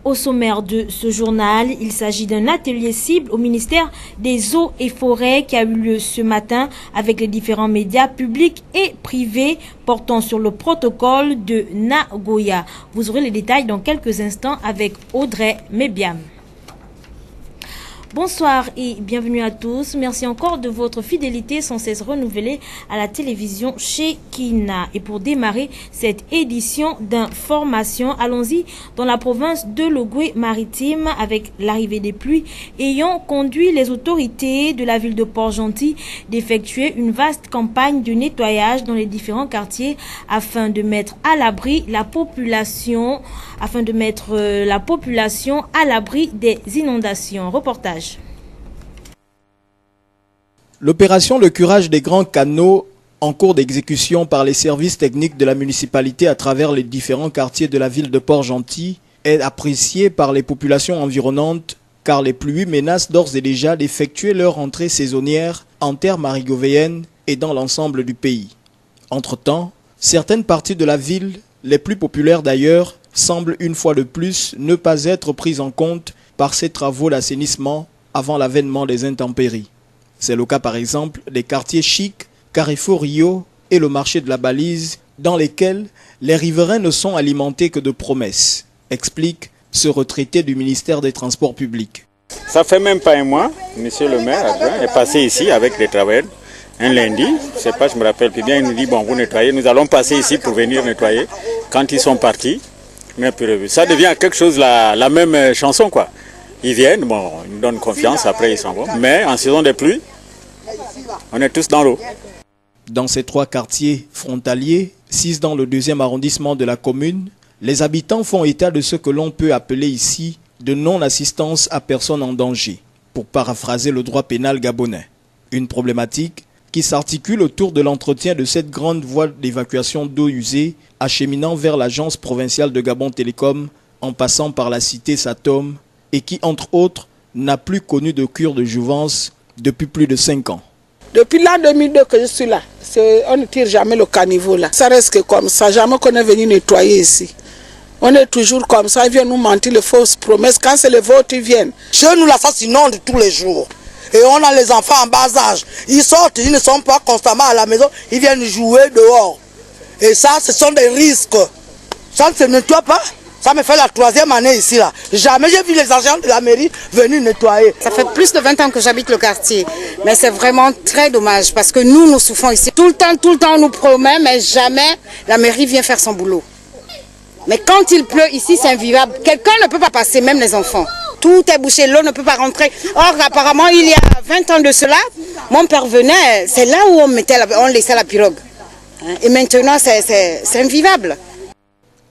Au sommaire de ce journal, il s'agit d'un atelier cible au ministère des Eaux et Forêts qui a eu lieu ce matin avec les différents médias publics et privés portant sur le protocole de Nagoya. Vous aurez les détails dans quelques instants avec Audrey Mébiam. Bonsoir et bienvenue à tous. Merci encore de votre fidélité sans cesse renouvelée à la télévision Shekina. Et pour démarrer cette édition d'information, allons-y dans la province de l'Ogooué-Maritime avec l'arrivée des pluies ayant conduit les autorités de la ville de Port-Gentil d'effectuer une vaste campagne de nettoyage dans les différents quartiers afin de mettre à l'abri la population, à l'abri des inondations. Reportage. L'opération Le Curage des Grands Canaux, en cours d'exécution par les services techniques de la municipalité à travers les différents quartiers de la ville de Port-Gentil, est appréciée par les populations environnantes car les pluies menacent d'ores et déjà d'effectuer leur entrée saisonnière en terre marigovéenne et dans l'ensemble du pays. Entre-temps, certaines parties de la ville, les plus populaires d'ailleurs, semblent une fois de plus ne pas être prises en compte par ces travaux d'assainissement avant l'avènement des intempéries. C'est le cas par exemple des quartiers chics, Carrefour Rio et le marché de la Balise, dans lesquels les riverains ne sont alimentés que de promesses, explique ce retraité du ministère des Transports publics. Ça fait même pas un mois, monsieur le maire adjoint est passé ici avec les travailleurs un lundi, je me rappelle plus bien, il nous dit bon vous nettoyez, nous allons passer ici pour venir nettoyer. Quand ils sont partis, ça devient quelque chose, la même chanson quoi. Ils viennent, bon, ils nous donnent confiance, après ils s'en vont. Mais en saison des pluies, on est tous dans l'eau. Dans ces trois quartiers frontaliers, 6 dans le 2e arrondissement de la commune, les habitants font état de ce que l'on peut appeler ici de non-assistance à personne en danger, pour paraphraser le droit pénal gabonais. Une problématique qui s'articule autour de l'entretien de cette grande voie d'évacuation d'eau usée acheminant vers l'agence provinciale de Gabon Télécom en passant par la cité Satom, et qui, entre autres, n'a plus connu de cure de jouvence depuis plus de 5 ans. Depuis l'an 2002 que je suis là, on ne tire jamais le caniveau là. Ça reste que comme ça, jamais qu'on est venu nettoyer ici. On est toujours comme ça, ils viennent nous mentir les fausses promesses. Quand c'est les vôtres, ils viennent. Chez nous, là, ça s'inonde tous les jours. Et on a les enfants en bas âge. Ils sortent, ils ne sont pas constamment à la maison, ils viennent jouer dehors. Et ça, ce sont des risques. Ça ne se nettoie pas. Ça me fait la 3e année ici là. Jamais j'ai vu les agents de la mairie venir nettoyer. Ça fait plus de 20 ans que j'habite le quartier. Mais c'est vraiment très dommage parce que nous souffrons ici. Tout le temps on nous promet, mais jamais la mairie vient faire son boulot. Mais quand il pleut ici, c'est invivable. Quelqu'un ne peut pas passer, même les enfants. Tout est bouché, l'eau ne peut pas rentrer. Or, apparemment, il y a 20 ans de cela, mon père venait, c'est là où on laissait la pirogue. Et maintenant, c'est invivable.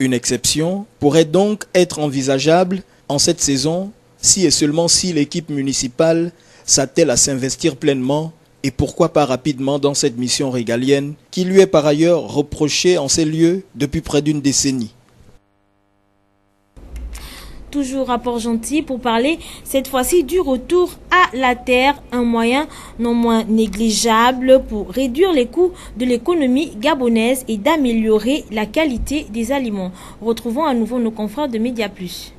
Une exception pourrait donc être envisageable en cette saison si et seulement si l'équipe municipale s'attelle à s'investir pleinement et pourquoi pas rapidement dans cette mission régalienne qui lui est par ailleurs reprochée en ces lieux depuis près d'une décennie. Toujours à Port-Gentil pour parler cette fois-ci du retour à la terre, un moyen non moins négligeable pour réduire les coûts de l'économie gabonaise et d'améliorer la qualité des aliments. Retrouvons à nouveau nos confrères de Média Plus.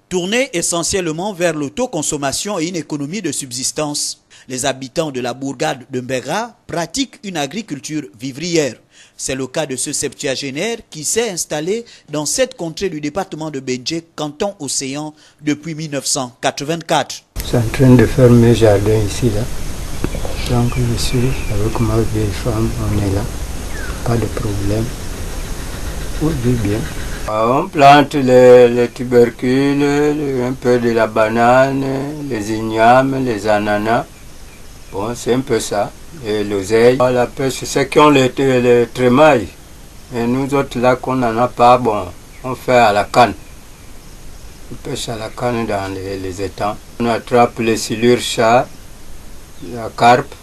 Tourner essentiellement vers l'autoconsommation et une économie de subsistance, les habitants de la bourgade de Mbera pratiquent une agriculture vivrière. C'est le cas de ce septuagénaire qui s'est installé dans cette contrée du département de Bédjé, canton Océan, depuis 1984. Je suis en train de faire mes jardins ici, là. Donc je suis avec ma vieille femme, on est là. Pas de problème. On vit bien. On plante les tubercules, un peu de la banane, les ignames, les ananas. Bon, c'est un peu ça. Et l'oseille. La pêche, c'est qui ont les trémailles. Et nous autres, là, qu'on n'en a pas, bon, on fait à la canne. On pêche à la canne dans les étangs. On attrape les silures chats, la carpe.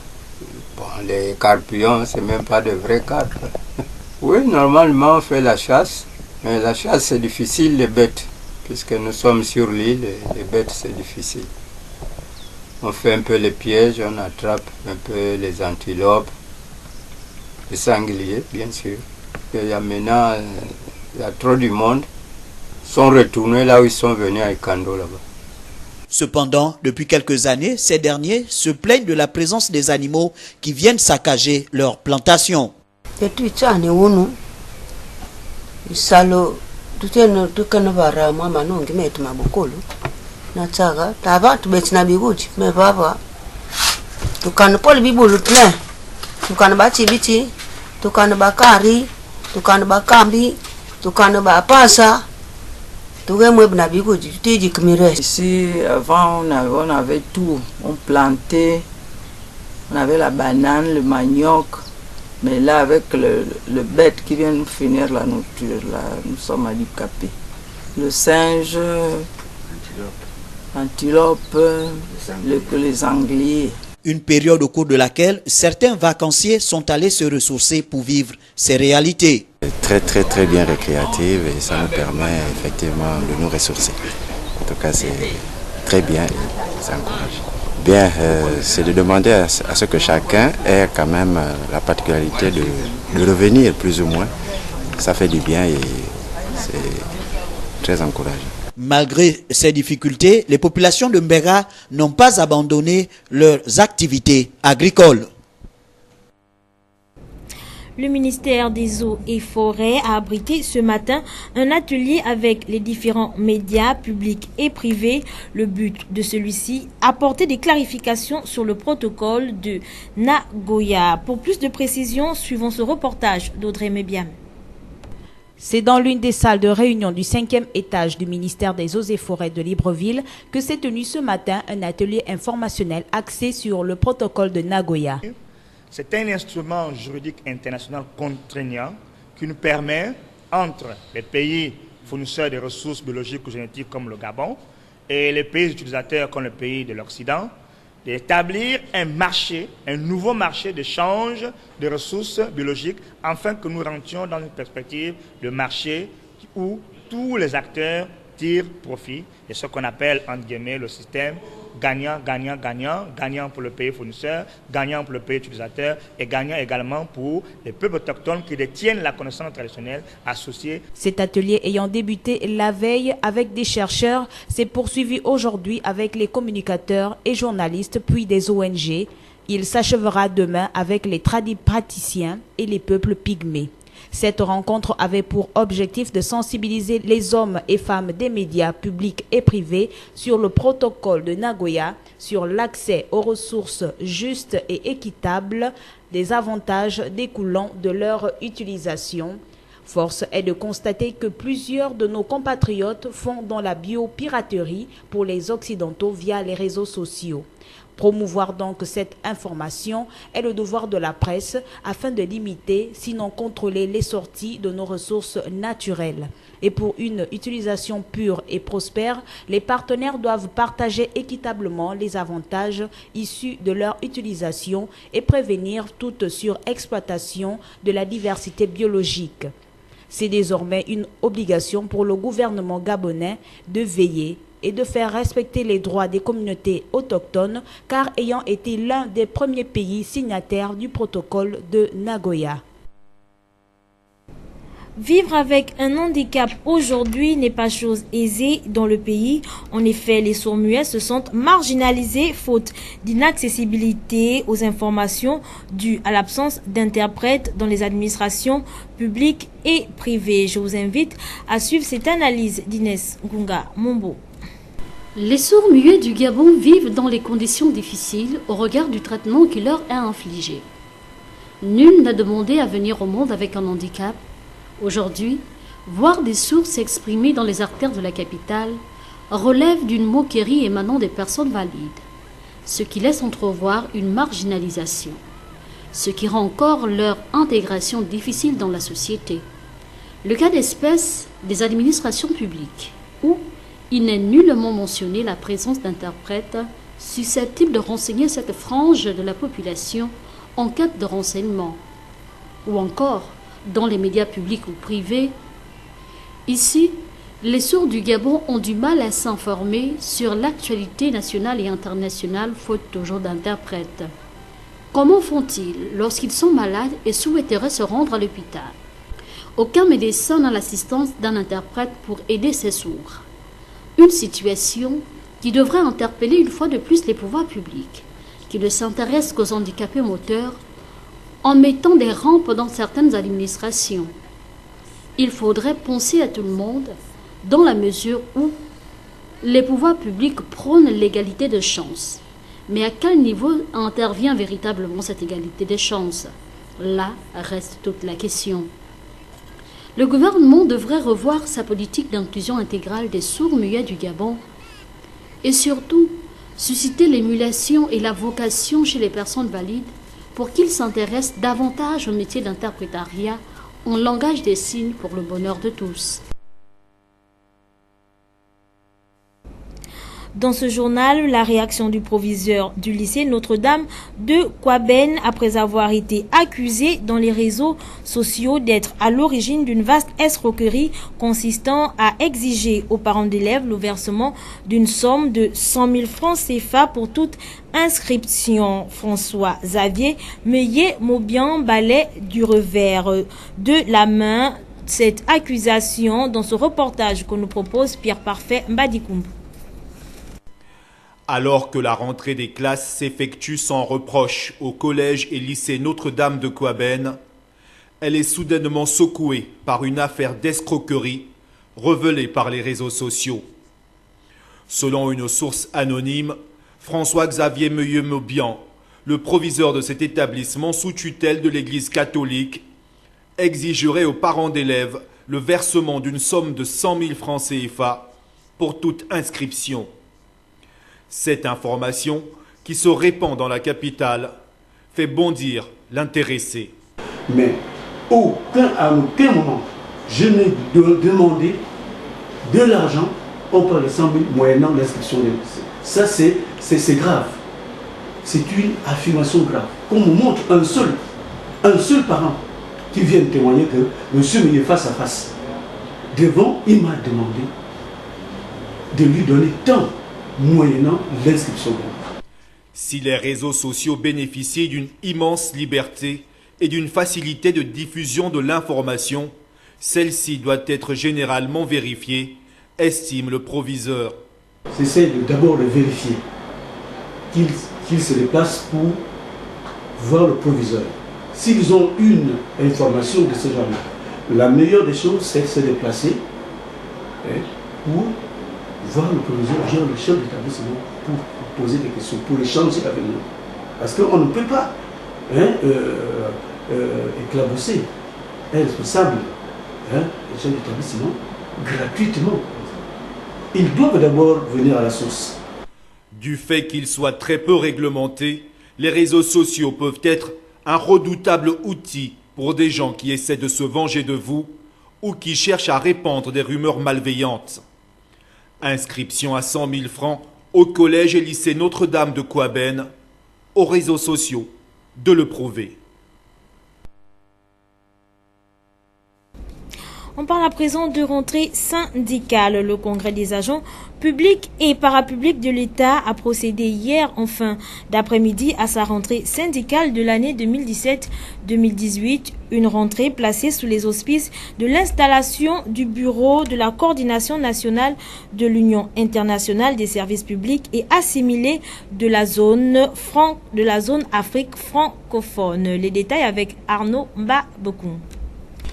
Bon, les carpillons, c'est même pas de vrais carpes. Oui, normalement, on fait la chasse. Mais la chasse, c'est difficile, les bêtes. Puisque nous sommes sur l'île, les bêtes, c'est difficile. On fait un peu les pièges, on attrape un peu les antilopes, les sangliers, bien sûr. Il y a maintenant, il y a trop du monde. sont retournés là où ils sont venus à Ikando là-bas. Cependant, depuis quelques années, ces derniers se plaignent de la présence des animaux qui viennent saccager leurs plantations. Ici, avant, on avait tout. On plantait, on avait la banane, le manioc. Mais là, avec le bête qui vient nous finir la nourriture, là, nous sommes handicapés. Le singe, l'antilope, les angliers. Une période au cours de laquelle certains vacanciers sont allés se ressourcer pour vivre ces réalités. Très bien récréative et ça nous permet effectivement de nous ressourcer. En tout cas, c'est très bien et ça encourage. Bien, c'est de demander à ce que chacun ait quand même la particularité de revenir plus ou moins. Ça fait du bien et c'est très encourageant. Malgré ces difficultés, les populations de Mbera n'ont pas abandonné leurs activités agricoles. Le ministère des Eaux et Forêts a abrité ce matin un atelier avec les différents médias publics et privés. Le but de celui-ci, apporter des clarifications sur le protocole de Nagoya. Pour plus de précisions, suivons ce reportage d'Audrey Mébiam. C'est dans l'une des salles de réunion du 5e étage du ministère des Eaux et Forêts de Libreville que s'est tenu ce matin un atelier informationnel axé sur le protocole de Nagoya. C'est un instrument juridique international contraignant qui nous permet, entre les pays fournisseurs de ressources biologiques ou génétiques comme le Gabon et les pays utilisateurs comme le pays de l'Occident, d'établir un marché, un nouveau marché d'échange de ressources biologiques afin que nous rentrions dans une perspective de marché où tous les acteurs tirent profit et ce qu'on appelle entre guillemets le système gagnant, gagnant, gagnant, gagnant pour le pays fournisseur, gagnant pour le pays utilisateur et gagnant également pour les peuples autochtones qui détiennent la connaissance traditionnelle associée. Cet atelier ayant débuté la veille avec des chercheurs s'est poursuivi aujourd'hui avec les communicateurs et journalistes puis des ONG. Il s'achèvera demain avec les praticiens et les peuples pygmées. Cette rencontre avait pour objectif de sensibiliser les hommes et femmes des médias publics et privés sur le protocole de Nagoya, sur l'accès aux ressources justes et équitables, des avantages découlant de leur utilisation. Force est de constater que plusieurs de nos compatriotes font dans la biopiraterie pour les Occidentaux via les réseaux sociaux. Promouvoir donc cette information est le devoir de la presse afin de limiter, sinon contrôler les sorties de nos ressources naturelles. Et pour une utilisation pure et prospère, les partenaires doivent partager équitablement les avantages issus de leur utilisation et prévenir toute surexploitation de la diversité biologique. C'est désormais une obligation pour le gouvernement gabonais de veiller et de faire respecter les droits des communautés autochtones, car ayant été l'un des premiers pays signataires du protocole de Nagoya. Vivre avec un handicap aujourd'hui n'est pas chose aisée dans le pays. En effet, les sourds-muets se sentent marginalisés faute d'inaccessibilité aux informations due à l'absence d'interprètes dans les administrations publiques et privées. Je vous invite à suivre cette analyse d'Inès Ngunga Mombo. Les sourds-muets du Gabon vivent dans les conditions difficiles au regard du traitement qui leur est infligé. Nul n'a demandé à venir au monde avec un handicap. Aujourd'hui, voir des sourds s'exprimer dans les artères de la capitale relève d'une moquerie émanant des personnes valides, ce qui laisse entrevoir une marginalisation, ce qui rend encore leur intégration difficile dans la société. Le cas d'espèce des administrations publiques, où il n'est nullement mentionné la présence d'interprètes susceptibles de renseigner cette frange de la population en quête de renseignement, ou encore dans les médias publics ou privés. Ici, les sourds du Gabon ont du mal à s'informer sur l'actualité nationale et internationale faute toujours d'interprètes. Comment font-ils lorsqu'ils sont malades et souhaiteraient se rendre à l'hôpital? Aucun médecin n'a l'assistance d'un interprète pour aider ces sourds. Une situation qui devrait interpeller une fois de plus les pouvoirs publics, qui ne s'intéressent qu'aux handicapés moteurs en mettant des rampes dans certaines administrations. Il faudrait penser à tout le monde dans la mesure où les pouvoirs publics prônent l'égalité de chances. Mais à quel niveau intervient véritablement cette égalité des chances? Là reste toute la question. Le gouvernement devrait revoir sa politique d'inclusion intégrale des sourds-muets du Gabon et surtout susciter l'émulation et la vocation chez les personnes valides pour qu'ils s'intéressent davantage au métier d'interprétariat en langage des signes pour le bonheur de tous. Dans ce journal, la réaction du proviseur du lycée Notre-Dame de Kouaben après avoir été accusé dans les réseaux sociaux d'être à l'origine d'une vaste escroquerie consistant à exiger aux parents d'élèves le versement d'une somme de 100 000 francs CFA pour toute inscription. François Xavier Meillet Maubian balait du revers de la main cette accusation dans ce reportage que nous propose Pierre Parfait Mbadikoumb. Alors que la rentrée des classes s'effectue sans reproche au collège et lycée Notre-Dame de Kouaben, elle est soudainement secouée par une affaire d'escroquerie révélée par les réseaux sociaux. Selon une source anonyme, François-Xavier Meillet-Maubian, le proviseur de cet établissement sous tutelle de l'Église catholique, exigerait aux parents d'élèves le versement d'une somme de 100 000 francs CFA pour toute inscription. Cette information, qui se répand dans la capitale, fait bondir l'intéressé. Mais à aucun moment, je n'ai demandé de l'argent, on parle de 100 000 moyennant l'inscription des lycées. Ça, c'est grave. C'est une affirmation grave. Qu'on me montre un seul parent qui vient témoigner que monsieur Meillet face à face. Devant, il m'a demandé de lui donner tant moyennant l'inscription. Si les réseaux sociaux bénéficient d'une immense liberté et d'une facilité de diffusion de l'information, celle-ci doit être généralement vérifiée, estime le proviseur. J'essaie d'abord de vérifier qu'ils se déplacent pour voir le proviseur. S'ils ont une information de ce genre-là, la meilleure des choses, c'est de se déplacer pour voir le proviseur, via le chef d'établissement, pour poser des questions, pour échanger avec nous. Parce qu'on ne peut pas éclabousser un responsable, le chef d'établissement, gratuitement. Ils doivent d'abord venir à la source. Du fait qu'ils soient très peu réglementés, les réseaux sociaux peuvent être un redoutable outil pour des gens qui essaient de se venger de vous ou qui cherchent à répandre des rumeurs malveillantes. Inscription à 100 000 francs au collège et lycée Notre-Dame de Kouaben, aux réseaux sociaux de le prouver. On parle à présent de rentrée syndicale. Le Congrès des agents publics et parapublics de l'État a procédé hier en fin d'après-midi à sa rentrée syndicale de l'année 2017-2018. Une rentrée placée sous les auspices de l'installation du bureau de la coordination nationale de l'Union internationale des services publics et assimilée de la zone Afrique francophone. Les détails avec Arnaud Mbabokoum.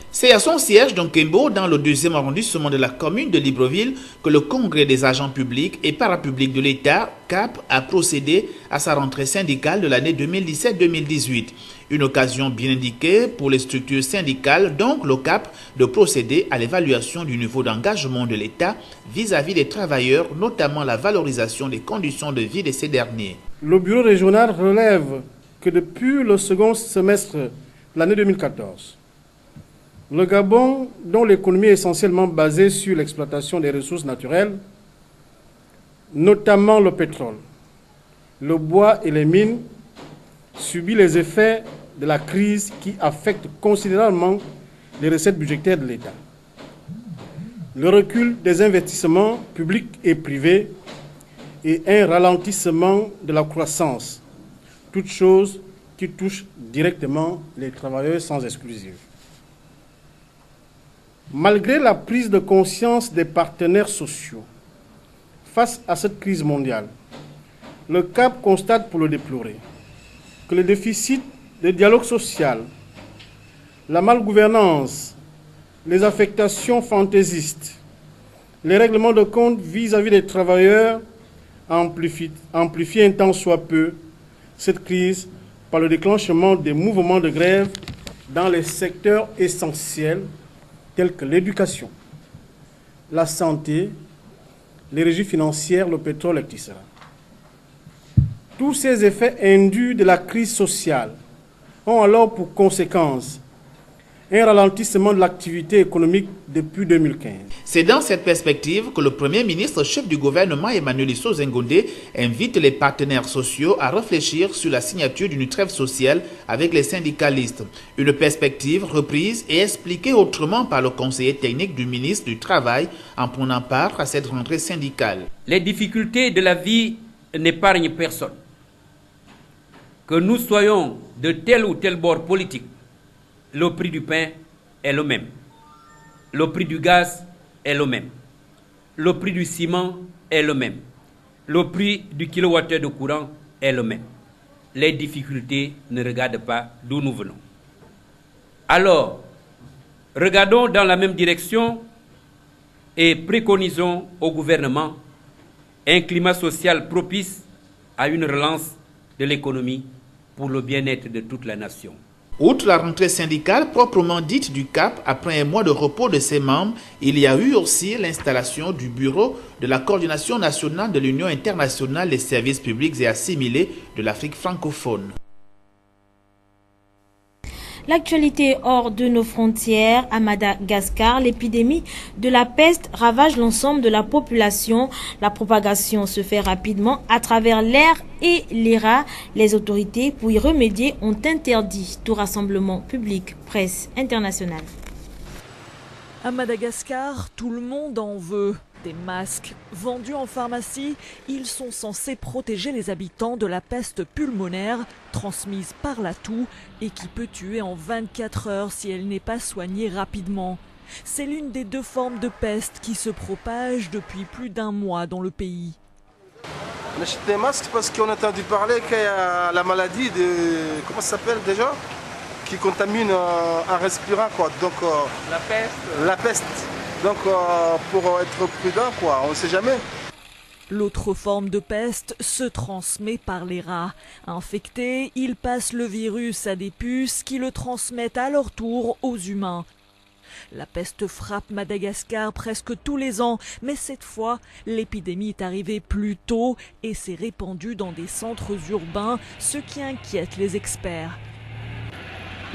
C'est à son siège d'Onkembo, dans le 2e arrondissement de la commune de Libreville, que le Congrès des agents publics et parapublics de l'État, CAP, a procédé à sa rentrée syndicale de l'année 2017-2018. Une occasion bien indiquée pour les structures syndicales, donc le CAP, de procéder à l'évaluation du niveau d'engagement de l'État vis-à-vis des travailleurs, notamment la valorisation des conditions de vie de ces derniers. Le bureau régional relève que depuis le second semestre de l'année 2014, le Gabon, dont l'économie est essentiellement basée sur l'exploitation des ressources naturelles, notamment le pétrole, le bois et les mines, subit les effets de la crise qui affecte considérablement les recettes budgétaires de l'État. Le recul des investissements publics et privés et un ralentissement de la croissance, toutes choses qui touchent directement les travailleurs sans exclusive. Malgré la prise de conscience des partenaires sociaux face à cette crise mondiale, le CAP constate pour le déplorer que le déficit de dialogue social, la malgouvernance, les affectations fantaisistes, les règlements de compte vis-à-vis des travailleurs amplifient un tant soit peu cette crise par le déclenchement des mouvements de grève dans les secteurs essentiels tels que l'éducation, la santé, les régies financières, le pétrole, etc. Tous ces effets indus de la crise sociale ont alors pour conséquence un ralentissement de l'activité économique depuis 2015. C'est dans cette perspective que le Premier ministre, chef du gouvernement Emmanuel Issou Zengondé, invite les partenaires sociaux à réfléchir sur la signature d'une trêve sociale avec les syndicalistes. Une perspective reprise et expliquée autrement par le conseiller technique du ministre du Travail en prenant part à cette rentrée syndicale. Les difficultés de la vie n'épargnent personne. Que nous soyons de tel ou tel bord politique, le prix du pain est le même. Le prix du gaz est le même. Le prix du ciment est le même. Le prix du kilowattheure de courant est le même. Les difficultés ne regardent pas d'où nous venons. Alors, regardons dans la même direction et préconisons au gouvernement un climat social propice à une relance de l'économie pour le bien-être de toute la nation. Outre la rentrée syndicale proprement dite du CAP, après un mois de repos de ses membres, il y a eu aussi l'installation du bureau de la coordination nationale de l'Union internationale des services publics et assimilés de l'Afrique francophone. L'actualité hors de nos frontières, à Madagascar, l'épidémie de la peste ravage l'ensemble de la population. La propagation se fait rapidement à travers l'air et les rats. Les autorités, pour y remédier, ont interdit tout rassemblement public. Presse internationale. À Madagascar, tout le monde en veut. Des masques vendus en pharmacie, ils sont censés protéger les habitants de la peste pulmonaire transmise par la toux et qui peut tuer en 24 heures si elle n'est pas soignée rapidement. C'est l'une des deux formes de peste qui se propage depuis plus d'un mois dans le pays. On achète des masques parce qu'on a entendu parler qu'il y a la maladie de... Comment ça s'appelle déjà? Qui contamine en respirant quoi. Donc, la peste. La peste. Donc pour être prudent quoi, on ne sait jamais. L'autre forme de peste se transmet par les rats. Infectés, ils passent le virus à des puces qui le transmettent à leur tour aux humains. La peste frappe Madagascar presque tous les ans, mais cette fois, l'épidémie est arrivée plus tôt et s'est répandue dans des centres urbains, ce qui inquiète les experts.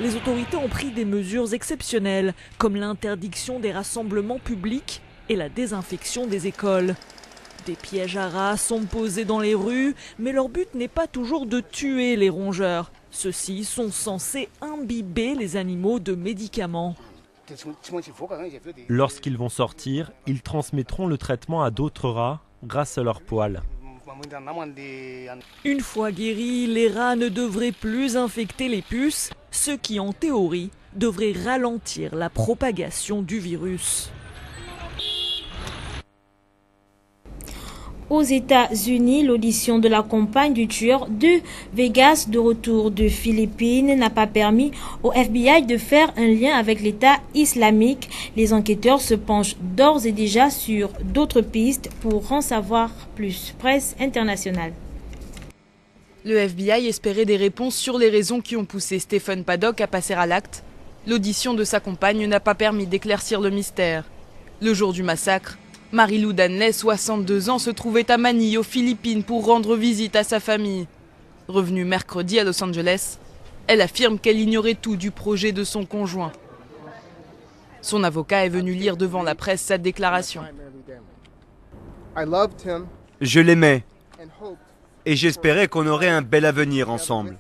Les autorités ont pris des mesures exceptionnelles, comme l'interdiction des rassemblements publics et la désinfection des écoles. Des pièges à rats sont posés dans les rues, mais leur but n'est pas toujours de tuer les rongeurs. Ceux-ci sont censés imbiber les animaux de médicaments. Lorsqu'ils vont sortir, ils transmettront le traitement à d'autres rats grâce à leurs poils. Une fois guéris, les rats ne devraient plus infecter les puces, ce qui en théorie devrait ralentir la propagation du virus. Aux États-Unis, l'audition de la compagne du tueur de Vegas de retour de Philippines n'a pas permis au FBI de faire un lien avec l'État islamique. Les enquêteurs se penchent d'ores et déjà sur d'autres pistes pour en savoir plus. Presse internationale. Le FBI espérait des réponses sur les raisons qui ont poussé Stephen Paddock à passer à l'acte. L'audition de sa compagne n'a pas permis d'éclaircir le mystère. Le jour du massacre, Marie-Lou Danley, 62 ans, se trouvait à Manille, aux Philippines, pour rendre visite à sa famille. Revenue mercredi à Los Angeles, elle affirme qu'elle ignorait tout du projet de son conjoint. Son avocat est venu lire devant la presse sa déclaration. Je l'aimais et j'espérais qu'on aurait un bel avenir ensemble.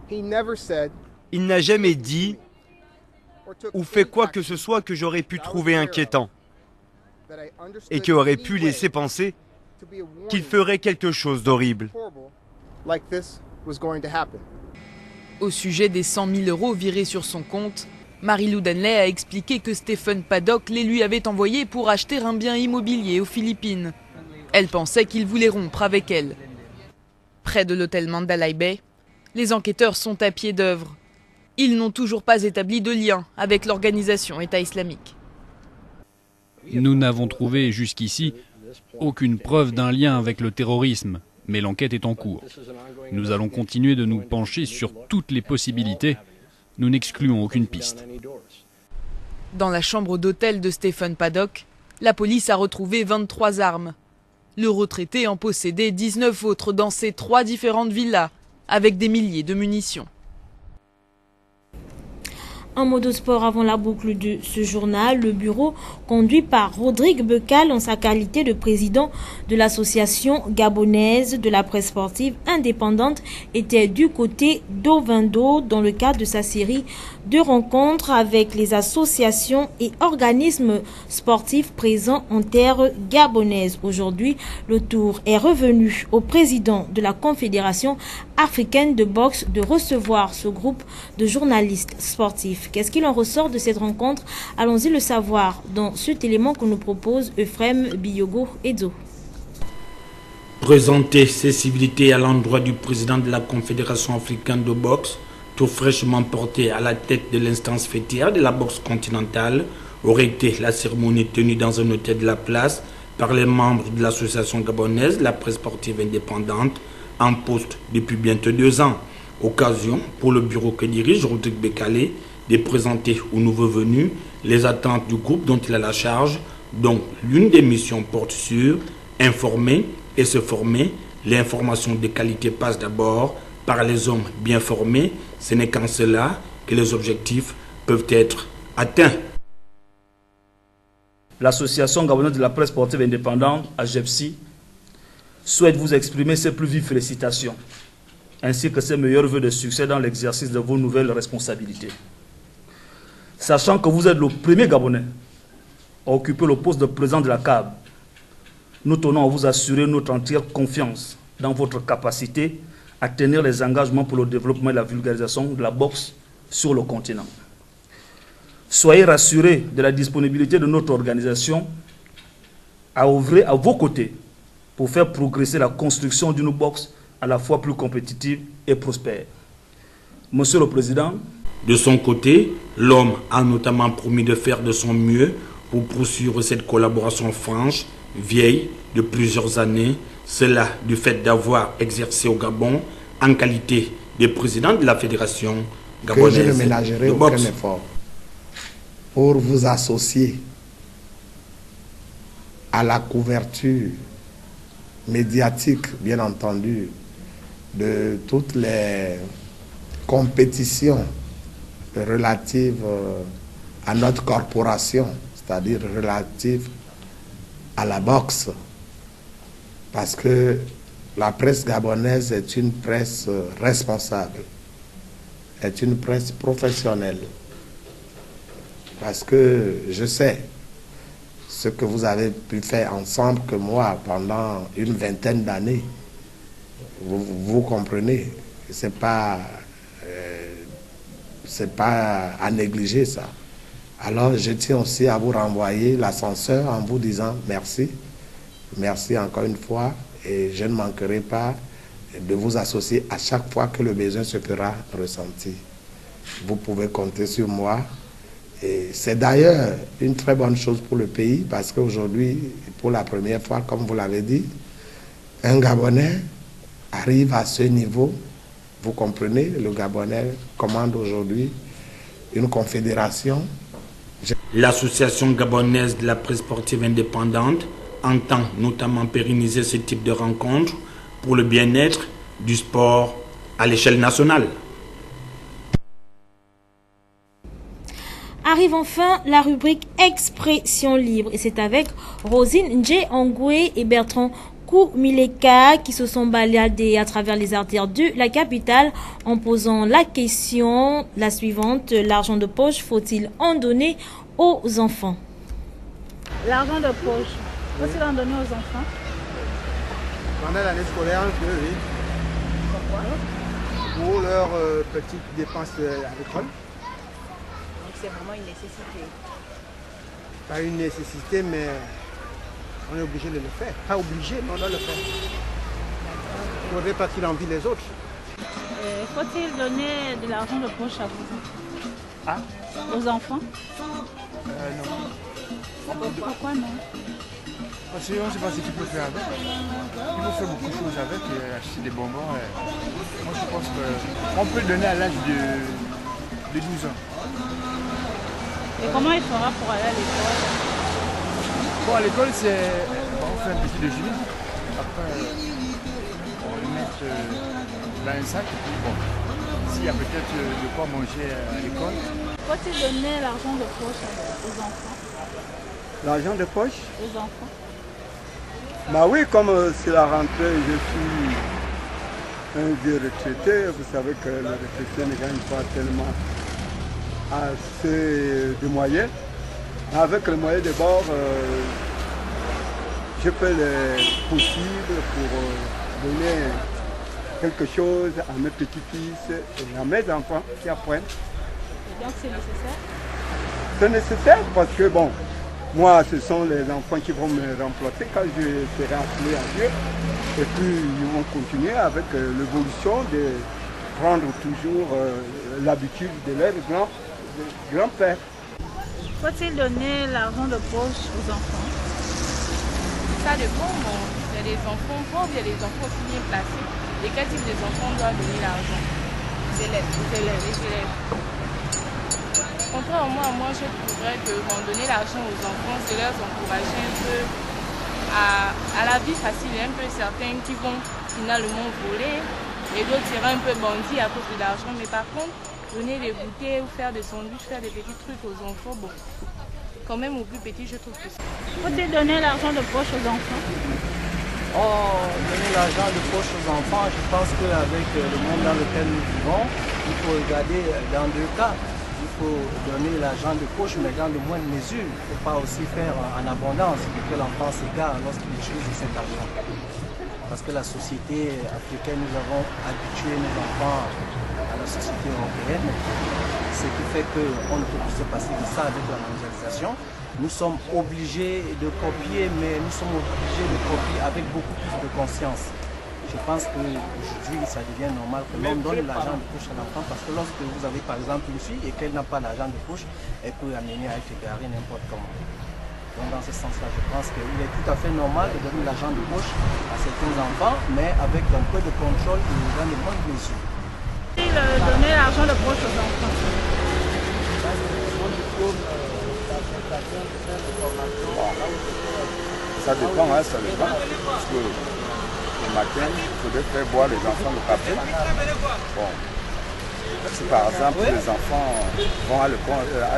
Il n'a jamais dit ou fait quoi que ce soit que j'aurais pu trouver inquiétant et qui aurait pu laisser penser qu'il ferait quelque chose d'horrible. Au sujet des 100 000 € virés sur son compte, Marie-Lou Denley a expliqué que Stephen Paddock les lui avait envoyés pour acheter un bien immobilier aux Philippines. Elle pensait qu'il voulait rompre avec elle. Près de l'hôtel Mandalay Bay, les enquêteurs sont à pied d'œuvre. Ils n'ont toujours pas établi de lien avec l'organisation État islamique. Nous n'avons trouvé jusqu'ici aucune preuve d'un lien avec le terrorisme, mais l'enquête est en cours. Nous allons continuer de nous pencher sur toutes les possibilités. Nous n'excluons aucune piste. Dans la chambre d'hôtel de Stephen Paddock, la police a retrouvé 23 armes. Le retraité en possédait 19 autres dans ces 3 différentes villas, avec des milliers de munitions. Un mot de sport avant la boucle de ce journal. Le bureau conduit par Rodrigue Becal en sa qualité de président de l'association gabonaise de la presse sportive indépendante était du côté d'Ovendo dans le cadre de sa série de rencontres avec les associations et organismes sportifs présents en terre gabonaise. Aujourd'hui, le tour est revenu au président de la Confédération africaine de boxe de recevoir ce groupe de journalistes sportifs. Qu'est-ce qu'il en ressort de cette rencontre? Allons-y le savoir dans cet élément que nous propose Euphrem Biyogo Edzo. Présenter ses civilités à l'endroit du président de la Confédération africaine de boxe, tout fraîchement porté à la tête de l'instance fêtière de la boxe continentale, aurait été la cérémonie tenue dans un hôtel de la place par les membres de l'association gabonaise de la presse sportive indépendante, en poste depuis bientôt 2 ans. Occasion pour le bureau que dirige Rodrigue Becal de présenter aux nouveaux venus les attentes du groupe dont il a la charge, dont l'une des missions porte sur informer et se former. L'information de qualité passe d'abord par les hommes bien formés. Ce n'est qu'en cela que les objectifs peuvent être atteints. L'Association gabonaise de la presse sportive indépendante, AGEPSI, souhaite vous exprimer ses plus vives félicitations, ainsi que ses meilleurs vœux de succès dans l'exercice de vos nouvelles responsabilités. Sachant que vous êtes le premier Gabonais à occuper le poste de président de la CAB, nous tenons à vous assurer notre entière confiance dans votre capacité à tenir les engagements pour le développement et la vulgarisation de la boxe sur le continent. Soyez rassurés de la disponibilité de notre organisation à œuvrer à vos côtés pour faire progresser la construction d'une boxe à la fois plus compétitive et prospère. Monsieur le Président, de son côté, l'homme a notamment promis de faire de son mieux pour poursuivre cette collaboration franche, vieille de plusieurs années, cela du fait d'avoir exercé au Gabon en qualité de président de la Fédération gabonaise que je ne ménagerai de boxe. Aucun effort pour vous associer à la couverture médiatique, bien entendu, de toutes les compétitions relatives à notre corporation, c'est-à-dire relatives à la boxe, parce que la presse gabonaise est une presse responsable, est une presse professionnelle, parce que je sais ce que vous avez pu faire ensemble que moi pendant une vingtaine d'années. Vous comprenez, c'est pas à négliger ça. Alors je tiens aussi à vous renvoyer l'ascenseur en vous disant merci. Merci encore une fois et je ne manquerai pas de vous associer à chaque fois que le besoin se fera ressentir. Vous pouvez compter sur moi. Et c'est d'ailleurs une très bonne chose pour le pays parce qu'aujourd'hui, pour la première fois, comme vous l'avez dit, un Gabonais arrive à ce niveau. Vous comprenez, le Gabonais commande aujourd'hui une confédération. L'association gabonaise de la presse sportive indépendante entend notamment pérenniser ce type de rencontres pour le bien-être du sport à l'échelle nationale. Arrive enfin la rubrique Expression libre et c'est avec Rosine Ndje Ongwe et Bertrand Koumileka qui se sont baladés à travers les artères de la capitale en posant la question la suivante: l'argent de poche, faut-il en donner aux enfants? L'argent de poche, faut-il en donner aux enfants? Pendant l'année scolaire, oui. Pourquoi? Pour leurs petites dépenses à l'école. c'est vraiment une nécessité? Pas une nécessité, mais on est obligé de le faire. Pas obligé, mais on doit le faire. Il faudrait pas qu'il envie les autres. Faut-il donner de l'argent de poche à vous? Ah? Aux enfants? Non. Pourquoi non? Parce qu'on ne sait pas ce qu'il peut faire avec. Il peut faire beaucoup de choses avec, acheter des bonbons. Moi je pense qu'on peut le donner à l'âge de 12 ans. Et comment il fera pour aller à l'école? Bon, à l'école, on fait un petit déjeuner. Après, on le met dans un sac. Et puis, bon, s'il y a peut-être de quoi manger à l'école. Faut-il donner l'argent de poche aux enfants? L'argent de poche? Aux enfants. Bah oui, comme c'est la rentrée, je suis un vieux retraité. Vous savez que le retraité ne gagne pas tellement assez de moyens. Avec les moyens de bord, je fais le possible pour donner quelque chose à mes petits-fils et à mes enfants qui apprennent. Et donc c'est nécessaire? C'est nécessaire parce que, bon, moi, ce sont les enfants qui vont me remplacer quand je serai appelé à Dieu. Et puis, ils vont continuer avec l'évolution de prendre toujours l'habitude de leur grand-père. Faut-il donner l'argent de poche aux enfants? Ça dépend. Bon. Il y a des enfants pauvres, il y a des enfants aussi bien placés. Et quel type d'enfants doit donner l'argent? Les élèves. Contrairement à moi, je trouverais que donner l'argent aux enfants, c'est leur encourager un peu à la vie facile. Il y a un peu certains qui vont finalement voler et d'autres seraient un peu bandits à cause de l'argent. Mais par contre, donner des goûters ou faire des sandwichs, faire des petits trucs aux enfants, bon, quand même aux plus petits, je trouve que ça. Faut-il donner l'argent de poche aux enfants? Donner l'argent de poche aux enfants, je pense qu'avec le monde dans lequel nous vivons, il faut regarder dans deux cas. Il faut donner l'argent de poche, mais dans de moindres mesures. Il ne faut pas aussi faire en abondance pour que l'enfant s'égare lorsqu'il utilise cet argent. Parce que la société africaine, nous avons habitué nos enfants à la société européenne, ce qui fait qu'on ne peut plus se passer de ça avec la mondialisation. Nous sommes obligés de copier, mais nous sommes obligés de copier avec beaucoup plus de conscience. Je pense qu'aujourd'hui, ça devient normal que l'on donne l'argent de poche à l'enfant parce que lorsque vous avez par exemple une fille et qu'elle n'a pas l'argent de poche, elle peut amener à être égarée n'importe comment. Donc dans ce sens-là, je pense qu'il est tout à fait normal de donner l'argent de poche à certains enfants, mais avec un peu de contrôle et dans de bonnes mesures. Donner l'argent de poche aux enfants. Ça dépend, ça dépend. Parce que le matin, il faudrait faire boire les enfants le café. Bon. Si par exemple les enfants vont à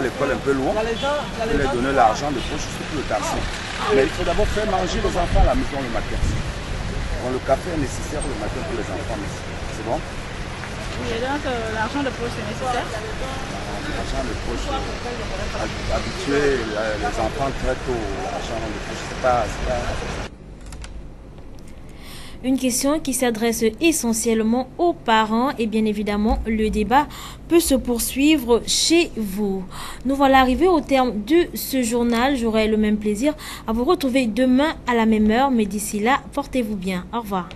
l'école un peu loin, il faut leur donner l'argent de poche pour le taxi. Mais il faut d'abord faire manger les enfants à la maison le matin. Bon, le café est nécessaire le matin pour les enfants. C'est bon? Oui, et donc l'argent de poche est nécessaire? L'argent de poche, habituer les enfants très tôt à l'argent de poche, c'est pas... Une question qui s'adresse essentiellement aux parents et bien évidemment le débat peut se poursuivre chez vous. Nous voilà arrivés au terme de ce journal. J'aurai le même plaisir à vous retrouver demain à la même heure, mais d'ici là, portez-vous bien. Au revoir.